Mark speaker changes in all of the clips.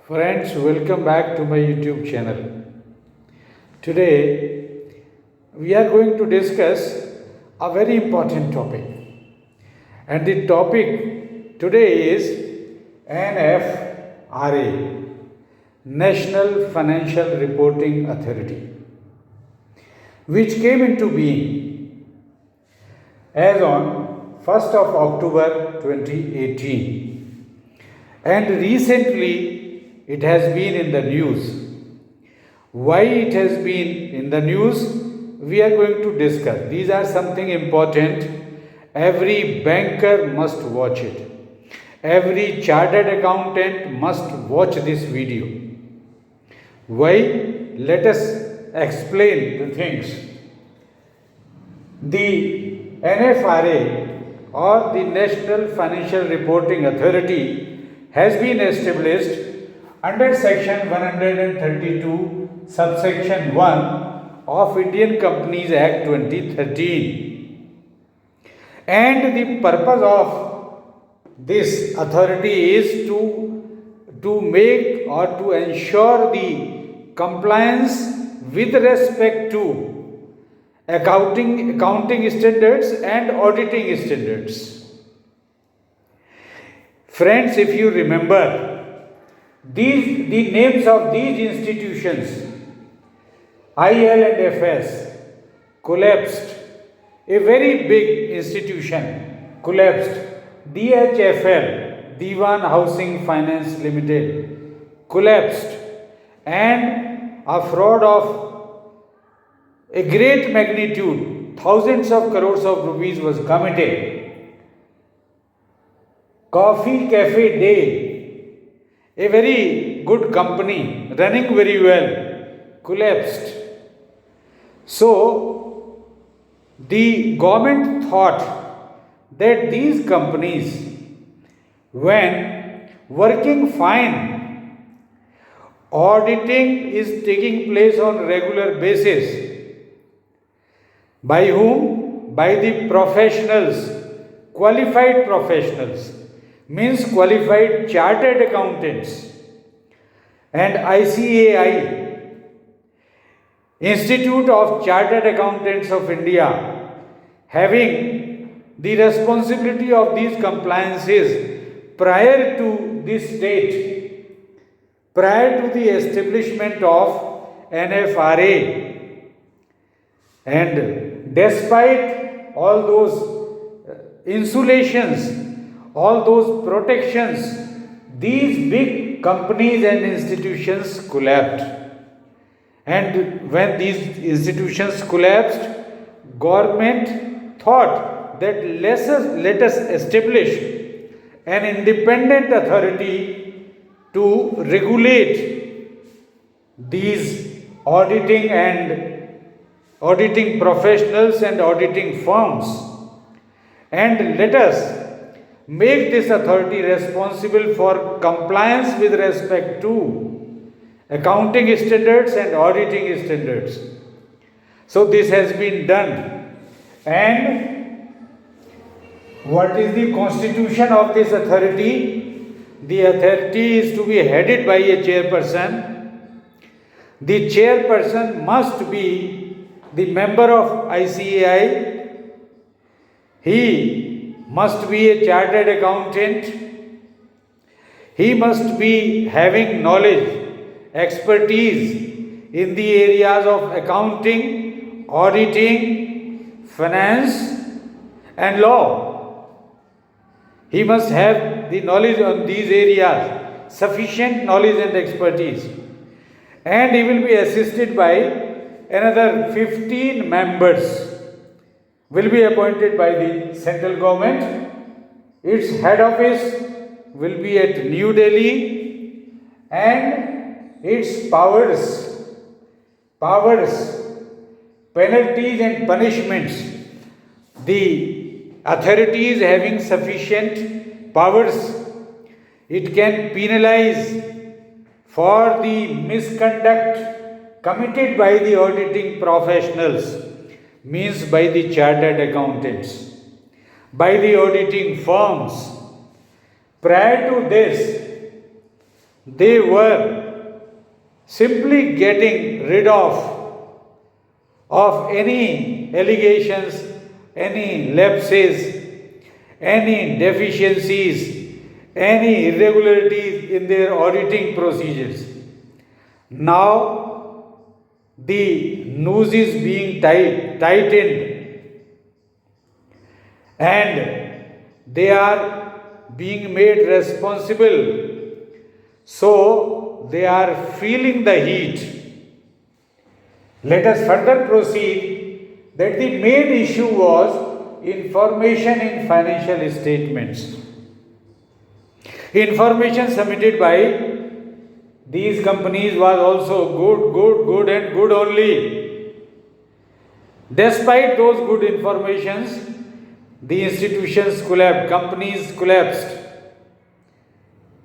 Speaker 1: Friends, welcome back to my YouTube channel. Today, we are going to discuss a very important topic. And the topic today is NFRA, National Financial Reporting Authority, which came into being as on 1st of October 2018. And recently, it has been in the news. Why it has been in the news? We are going to discuss. These are something important. Every banker must watch it. Every chartered accountant must watch this video. Why? Let us explain the things. The NFRA or the National Financial Reporting Authority has been established under section 132 subsection 1 of Indian Companies Act 2013, and the purpose of this authority is to make or to ensure the compliance with respect to accounting standards and auditing standards. Friends, if you remember, the names of these institutions, IL and FS, collapsed. A very big institution collapsed. DHFL, Diwan Housing Finance Limited, collapsed, and a fraud of a great magnitude, thousands of crores of rupees was committed. Coffee Cafe Day, a very good company running very well, collapsed. So, the government thought that these companies, when working fine, auditing is taking place on regular basis. By whom? By the professionals, qualified professionals, means qualified chartered accountants, and ICAI, Institute of Chartered Accountants of India, having the responsibility of these compliances prior to this date, prior to the establishment of NFRA. And despite all those insulations, all those protections, these big companies and institutions collapsed. And when these institutions collapsed, government thought that let us establish an independent authority to regulate these auditing professionals and auditing firms, and let us make this authority responsible for compliance with respect to accounting standards and auditing standards. So this has been done. And what is the constitution of this authority? The authority is to be headed by a chairperson. The chairperson must be the member of ICAI. He must be a chartered accountant. He must be having knowledge, expertise in the areas of accounting, auditing, finance, and law. He must have the knowledge on these areas, sufficient knowledge and expertise. And he will be assisted by another 15 members, will be appointed by the central government. Its head office will be at New Delhi, and its powers, penalties and punishments. The authority is having sufficient powers. It can penalize for the misconduct committed by the auditing professionals, means by the chartered accountants, by the auditing firms. Prior to this, they were simply getting rid of any allegations, any lapses, any deficiencies, any irregularities in their auditing procedures. Now the noose is being tightened and they are being made responsible. So they are feeling the heat. Let us further proceed that the main issue was information in financial statements. Information submitted by these companies was also good and good only. Despite those good informations, the institutions collapsed, companies collapsed.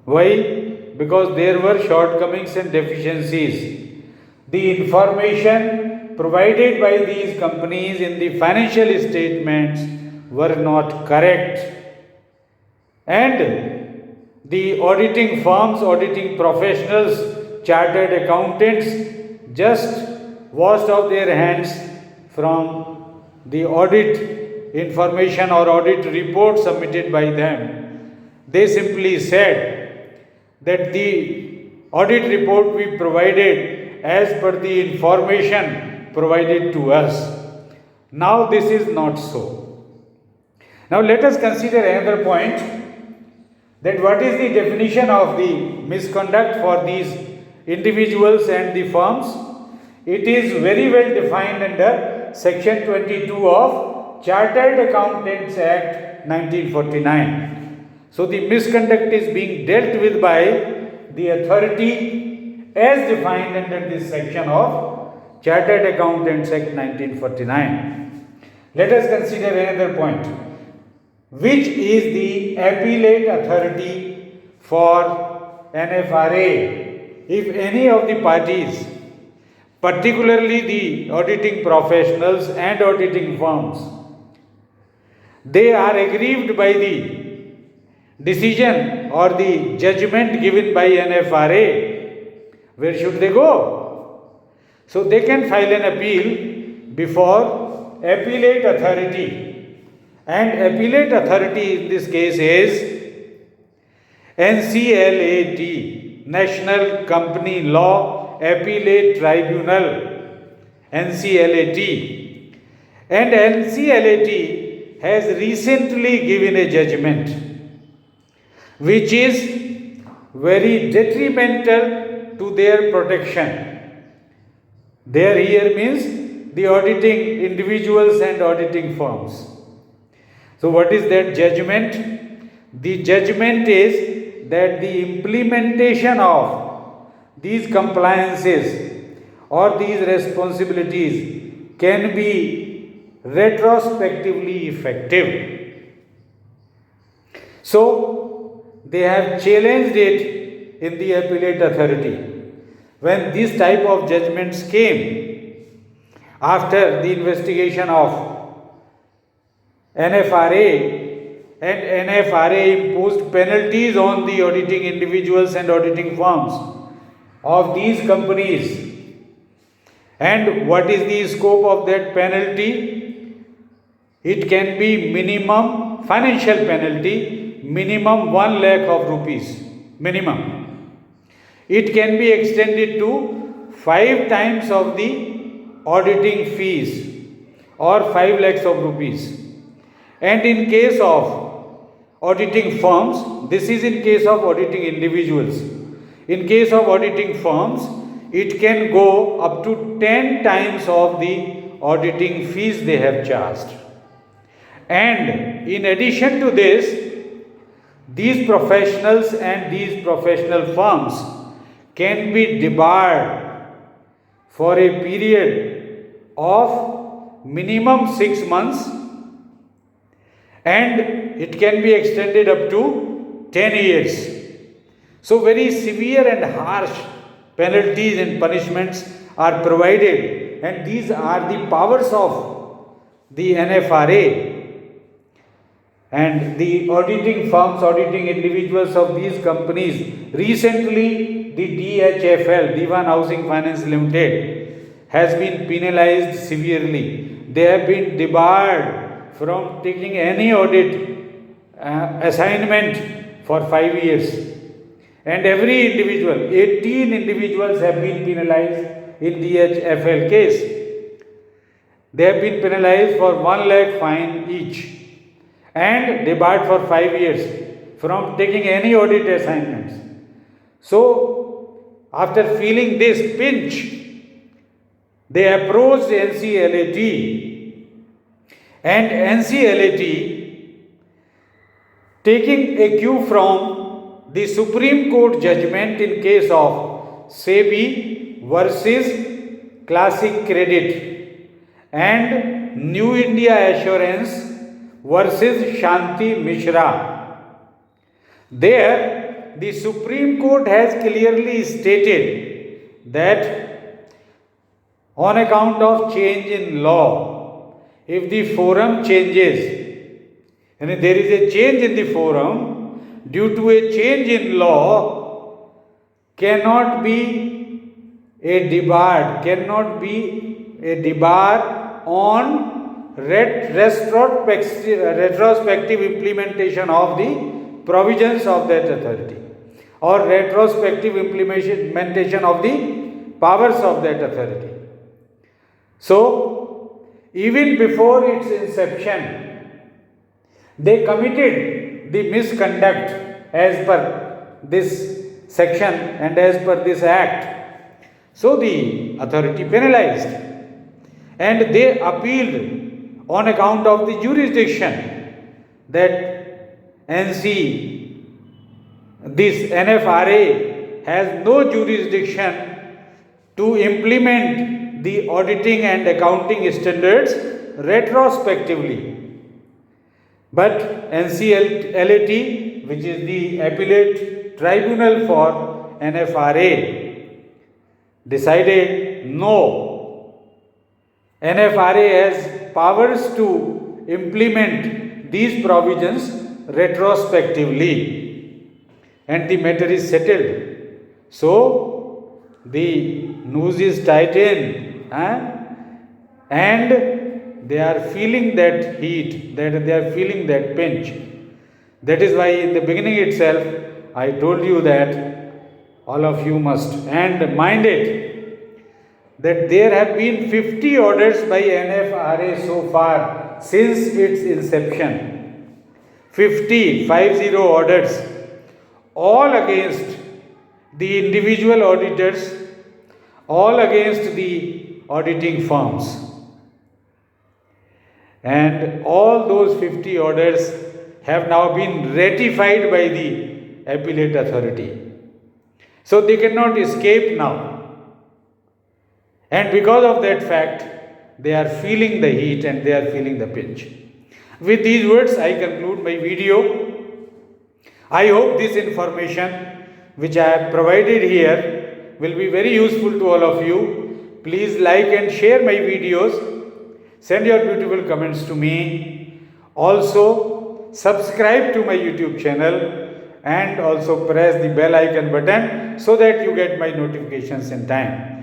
Speaker 1: Why? Because there were shortcomings and deficiencies. The information provided by these companies in the financial statements were not correct. And the auditing firms, auditing professionals, chartered accountants just washed off their hands from the audit information or audit report submitted by them. They simply said that the audit report we provided as per the information provided to us. Now this is not so. Now let us consider another point, that what is the definition of the misconduct for these individuals and the firms. It is very well defined under section 22 of Chartered Accountants Act 1949. So the misconduct is being dealt with by the authority as defined under this section of Chartered Accountants Act 1949. Let us consider another point. Which is the appellate authority for NFRA? If any of the parties, particularly the auditing professionals and auditing firms, they are aggrieved by the decision or the judgment given by NFRA, where should they go? So they can file an appeal before appellate authority. And appellate authority in this case is NCLAT, National Company Law Appellate Tribunal, NCLAT. And NCLAT has recently given a judgment which is very detrimental to their protection. Their here means the auditing individuals and auditing firms. So what is that judgment? The judgment is that the implementation of these compliances or these responsibilities can be retrospectively effective. So they have challenged it in the appellate authority. When this type of judgments came after the investigation of NFRA, and NFRA imposed penalties on the auditing individuals and auditing firms of these companies. And what is the scope of that penalty? It can be minimum financial penalty, minimum 1 lakh of rupees, minimum. It can be extended to 5 times of the auditing fees or 5 lakhs of rupees. And in case of auditing firms, this is in case of auditing individuals. In case of auditing firms, it can go up to 10 times of the auditing fees they have charged. And in addition to this, these professionals and these professional firms can be debarred for a period of minimum 6 months, and it can be extended up to 10 years. So very severe and harsh penalties and punishments are provided, and these are the powers of the NFRA. And the auditing firms, auditing individuals of these companies, recently the DHFL, Diwan Housing Finance Limited, has been penalized severely. They have been debarred from taking any audit assignment for 5 years. And every individual, 18 individuals have been penalized in DHFL case. They have been penalized for 1 lakh fine each and debarred for 5 years from taking any audit assignments. So, after feeling this pinch, they approached NCLAT, and NCLAT, taking a cue from the Supreme Court judgment in case of SEBI versus Classic Credit and New India Assurance versus Shanti Mishra. There, the Supreme Court has clearly stated that on account of change in law, if the forum changes, and if there is a change in the forum due to a change in law, cannot be a debar on retrospective implementation of the provisions of that authority, or retrospective implementation of the powers of that authority. So, even before its inception, they committed the misconduct as per this section and as per this act. So, the authority penalized, and they appealed on account of the jurisdiction that this NFRA has no jurisdiction to implement the auditing and accounting standards retrospectively. But NCLAT, which is the appellate tribunal for NFRA, decided no, NFRA has powers to implement these provisions retrospectively, and the matter is settled. So, the noose is tightened, and they are feeling that heat, that they are feeling that pinch. That is why in the beginning itself I told you that all of you must, and mind it, that there have been 50 orders by NFRA so far since its inception. 50 orders, all against the individual auditors, all against the auditing firms. And all those 50 orders have now been ratified by the appellate authority. So they cannot escape now. And because of that fact, they are feeling the heat and they are feeling the pinch. With these words, I conclude my video. I hope this information which I have provided here will be very useful to all of you. Please like and share my videos. Send your beautiful comments to me. Also, subscribe to my YouTube channel and also press the bell icon button so that you get my notifications in time.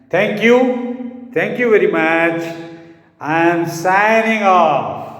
Speaker 1: Thank you. Thank you very much. I am signing off.